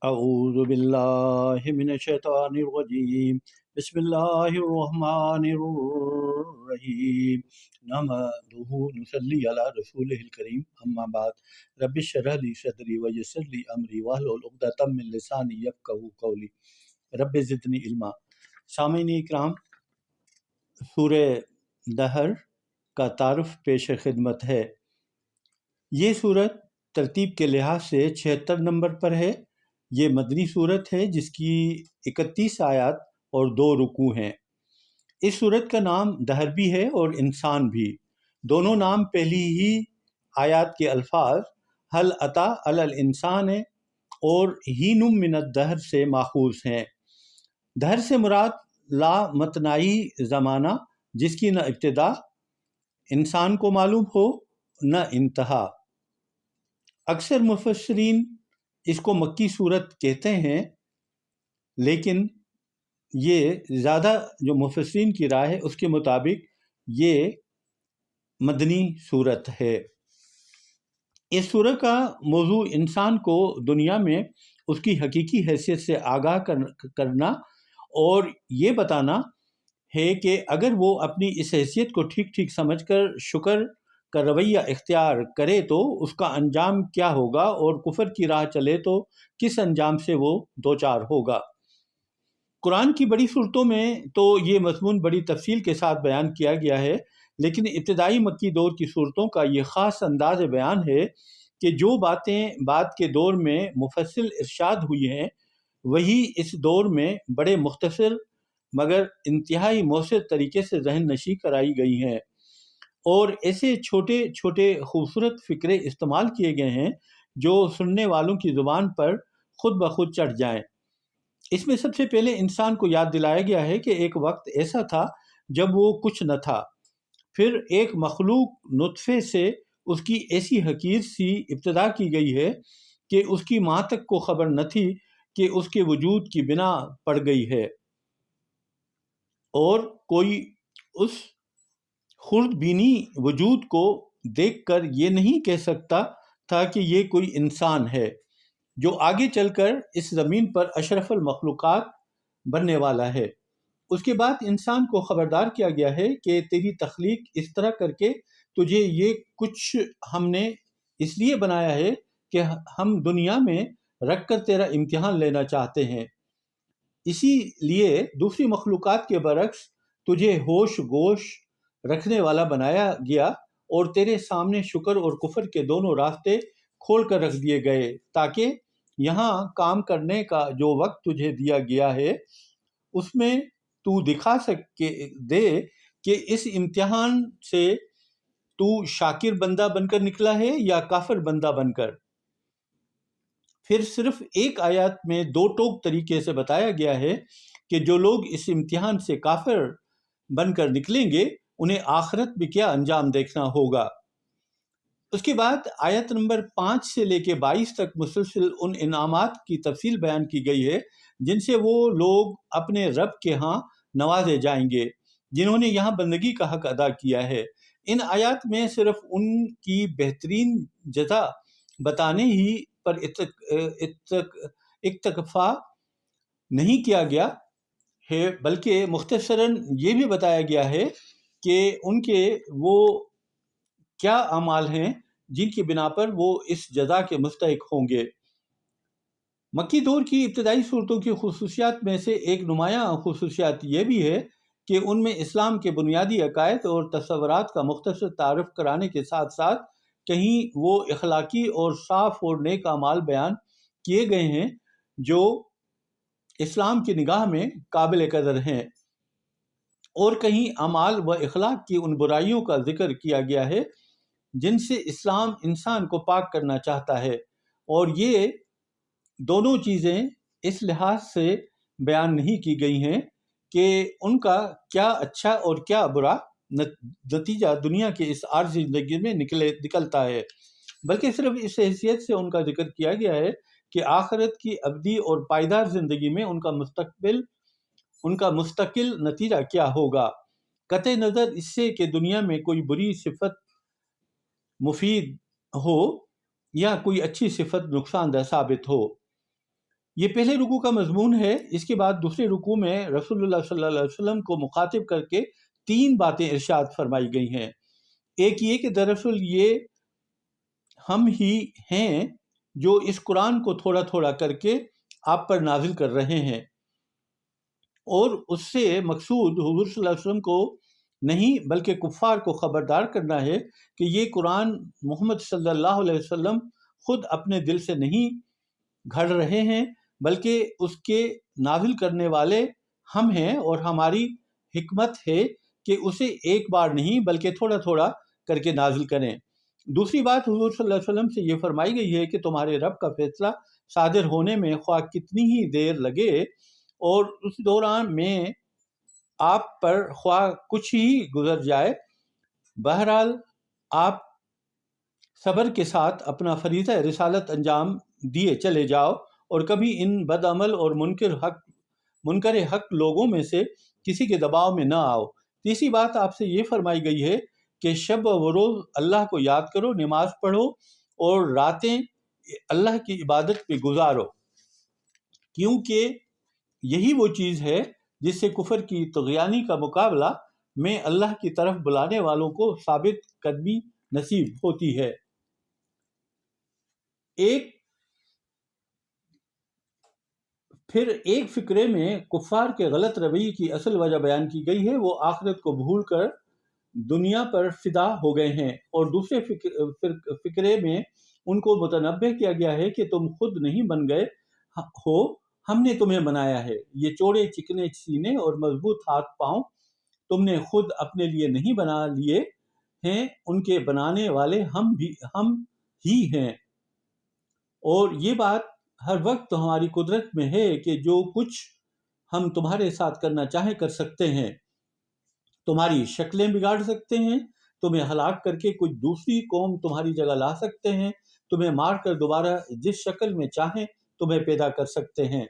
اعوذ باللہ من الشیطان الرجیم بسم اللہ الرحمن الرحیم نحمدہ نصلی علی رسولہ الکریم اما بعد رب اشرح لی صدری ویسر لی امری واحلل عقدۃ من لسانی یفقہوا قولی رب زدنی علما۔ سامعین اکرام، سورہ دہر کا تعارف پیش خدمت ہے۔ یہ سورت ترتیب کے لحاظ سے 76 نمبر پر ہے۔ یہ مدنی سورت ہے جس کی 31 آیات اور 2 رکوع ہیں۔ اس سورت کا نام دہر بھی ہے اور انسان بھی، دونوں نام پہلی ہی آیات کے الفاظ حل اتا علی الانسان اور ہین من الدہر سے ماخوذ ہیں۔ دہر سے مراد لا متنائی زمانہ جس کی نہ ابتدا انسان کو معلوم ہو نہ انتہا۔ اکثر مفسرین اس کو مکی صورت کہتے ہیں، لیکن یہ زیادہ جو مفسرین کی رائے ہے اس کے مطابق یہ مدنی صورت ہے۔ اس صورت کا موضوع انسان کو دنیا میں اس کی حقیقی حیثیت سے آگاہ کرنا اور یہ بتانا ہے کہ اگر وہ اپنی اس حیثیت کو ٹھیک ٹھیک سمجھ کر شکر کا رویہ اختیار کرے تو اس کا انجام کیا ہوگا، اور کفر کی راہ چلے تو کس انجام سے وہ دوچار ہوگا۔ قرآن کی بڑی صورتوں میں تو یہ مضمون بڑی تفصیل کے ساتھ بیان کیا گیا ہے، لیکن ابتدائی مکی دور کی صورتوں کا یہ خاص انداز بیان ہے کہ جو باتیں بعد کے دور میں مفصل ارشاد ہوئی ہیں وہی اس دور میں بڑے مختصر مگر انتہائی مؤثر طریقے سے ذہن نشی کرائی گئی ہیں، اور ایسے چھوٹے چھوٹے خوبصورت فکرے استعمال کیے گئے ہیں جو سننے والوں کی زبان پر خود بخود چڑھ جائیں۔ اس میں سب سے پہلے انسان کو یاد دلایا گیا ہے کہ ایک وقت ایسا تھا جب وہ کچھ نہ تھا، پھر ایک مخلوق نطفے سے اس کی ایسی حقیر سی ابتدا کی گئی ہے کہ اس کی ماں تک کو خبر نہ تھی کہ اس کے وجود کی بنا پڑ گئی ہے، اور کوئی اس خرد بینی وجود کو دیکھ کر یہ نہیں کہہ سکتا تھا کہ یہ کوئی انسان ہے جو آگے چل کر اس زمین پر اشرف المخلوقات بننے والا ہے۔ اس کے بعد انسان کو خبردار کیا گیا ہے کہ تیری تخلیق اس طرح کر کے تجھے یہ کچھ ہم نے اس لیے بنایا ہے کہ ہم دنیا میں رکھ کر تیرا امتحان لینا چاہتے ہیں، اسی لیے دوسری مخلوقات کے برعکس تجھے ہوش گوش رکھنے والا بنایا گیا اور تیرے سامنے شکر اور کفر کے دونوں راستے کھول کر رکھ دیے گئے تاکہ یہاں کام کرنے کا جو وقت تجھے دیا گیا ہے اس میں تو دکھا سکے دے کہ اس امتحان سے تو شاکر بندہ بن کر نکلا ہے یا کافر بندہ بن کر۔ پھر صرف ایک آیات میں 2 ٹوک طریقے سے بتایا گیا ہے کہ جو لوگ اس امتحان سے کافر بن کر نکلیں گے انہیں آخرت میں کیا انجام دیکھنا ہوگا۔ اس کے بعد آیت نمبر 5 سے لے کے 22 تک مسلسل ان انعامات کی تفصیل بیان کی گئی ہے جن سے وہ لوگ اپنے رب کے ہاں نوازے جائیں گے جنہوں نے یہاں بندگی کا حق ادا کیا ہے۔ ان آیات میں صرف ان کی بہترین جزا بتانے ہی پر اکتفا نہیں کیا گیا ہے، بلکہ مختصراً یہ بھی بتایا گیا ہے کہ ان کے وہ کیا اعمال ہیں جن کی بنا پر وہ اس جزا کے مستحق ہوں گے۔ مکی دور کی ابتدائی صورتوں کی خصوصیات میں سے ایک نمایاں خصوصیت یہ بھی ہے کہ ان میں اسلام کے بنیادی عقائد اور تصورات کا مختصر تعارف کرانے کے ساتھ ساتھ کہیں وہ اخلاقی اور صاف اور نیک اعمال بیان کیے گئے ہیں جو اسلام کی نگاہ میں قابل قدر ہیں، اور کہیں اعمال و اخلاق کی ان برائیوں کا ذکر کیا گیا ہے جن سے اسلام انسان کو پاک کرنا چاہتا ہے، اور یہ دونوں چیزیں اس لحاظ سے بیان نہیں کی گئی ہیں کہ ان کا کیا اچھا اور کیا برا نتیجہ دنیا کے اس عارضی زندگی میں نکلتا ہے، بلکہ صرف اس حیثیت سے ان کا ذکر کیا گیا ہے کہ آخرت کی ابدی اور پائیدار زندگی میں ان کا مستقل نتیجہ کیا ہوگا، قطع نظر اس سے کہ دنیا میں کوئی بری صفت مفید ہو یا کوئی اچھی صفت نقصان دہ ثابت ہو۔ یہ پہلے رکوع کا مضمون ہے۔ اس کے بعد دوسرے رکوع میں رسول اللہ صلی اللہ علیہ وسلم کو مخاطب کر کے 3 باتیں ارشاد فرمائی گئی ہیں۔ ایک یہ کہ دراصل یہ ہم ہی ہیں جو اس قرآن کو تھوڑا تھوڑا کر کے آپ پر نازل کر رہے ہیں، اور اس سے مقصود حضور صلی اللہ علیہ وسلم کو نہیں بلکہ کفار کو خبردار کرنا ہے کہ یہ قرآن محمد صلی اللہ علیہ وسلم خود اپنے دل سے نہیں گھڑ رہے ہیں، بلکہ اس کے نازل کرنے والے ہم ہیں، اور ہماری حکمت ہے کہ اسے ایک بار نہیں بلکہ تھوڑا تھوڑا کر کے نازل کریں۔ دوسری بات حضور صلی اللہ علیہ وسلم سے یہ فرمائی گئی ہے کہ تمہارے رب کا فیصلہ صادر ہونے میں خواہ کتنی ہی دیر لگے، اور اس دوران میں آپ پر خواہ کچھ ہی گزر جائے، بہرحال آپ صبر کے ساتھ اپنا فریضہ رسالت انجام دیے چلے جاؤ، اور کبھی ان بد عمل اور منکر حق لوگوں میں سے کسی کے دباؤ میں نہ آؤ۔ تیسری بات آپ سے یہ فرمائی گئی ہے کہ شب و روز اللہ کو یاد کرو، نماز پڑھو اور راتیں اللہ کی عبادت پہ گزارو، کیونکہ یہی وہ چیز ہے جس سے کفر کی طغیانی کا مقابلہ میں اللہ کی طرف بلانے والوں کو ثابت قدمی نصیب ہوتی ہے۔ ایک فقرے میں کفار کے غلط رویے کی اصل وجہ بیان کی گئی ہے، وہ آخرت کو بھول کر دنیا پر فدا ہو گئے ہیں، اور دوسرے فقرے میں ان کو متنبہ کیا گیا ہے کہ تم خود نہیں بن گئے ہو، ہم نے تمہیں بنایا ہے۔ یہ چوڑے چکنے سینے اور مضبوط ہاتھ پاؤں تم نے خود اپنے لیے نہیں بنا لیے ہیں، ان کے بنانے والے ہم ہی ہیں، اور یہ بات ہر وقت ہماری قدرت میں ہے کہ جو کچھ ہم تمہارے ساتھ کرنا چاہیں کر سکتے ہیں، تمہاری شکلیں بگاڑ سکتے ہیں، تمہیں ہلاک کر کے کچھ دوسری قوم تمہاری جگہ لا سکتے ہیں، تمہیں مار کر دوبارہ جس شکل میں چاہیں تمہیں پیدا کر سکتے ہیں۔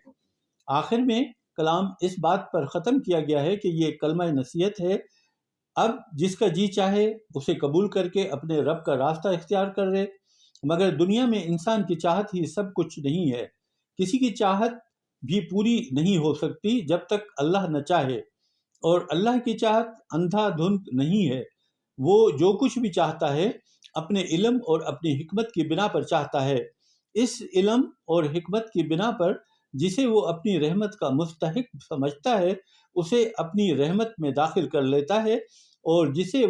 آخر میں کلام اس بات پر ختم کیا گیا ہے کہ یہ کلمہ نصیحت ہے، اب جس کا جی چاہے اسے قبول کر کے اپنے رب کا راستہ اختیار کر لے، مگر دنیا میں انسان کی چاہت ہی سب کچھ نہیں ہے، کسی کی چاہت بھی پوری نہیں ہو سکتی جب تک اللہ نہ چاہے، اور اللہ کی چاہت اندھا دھند نہیں ہے، وہ جو کچھ بھی چاہتا ہے اپنے علم اور اپنی حکمت کی بنا پر چاہتا ہے، اس علم اور حکمت کی بنا پر جسے وہ اپنی رحمت کا مستحق سمجھتا ہے اسے اپنی رحمت میں داخل کر لیتا ہے، اور جسے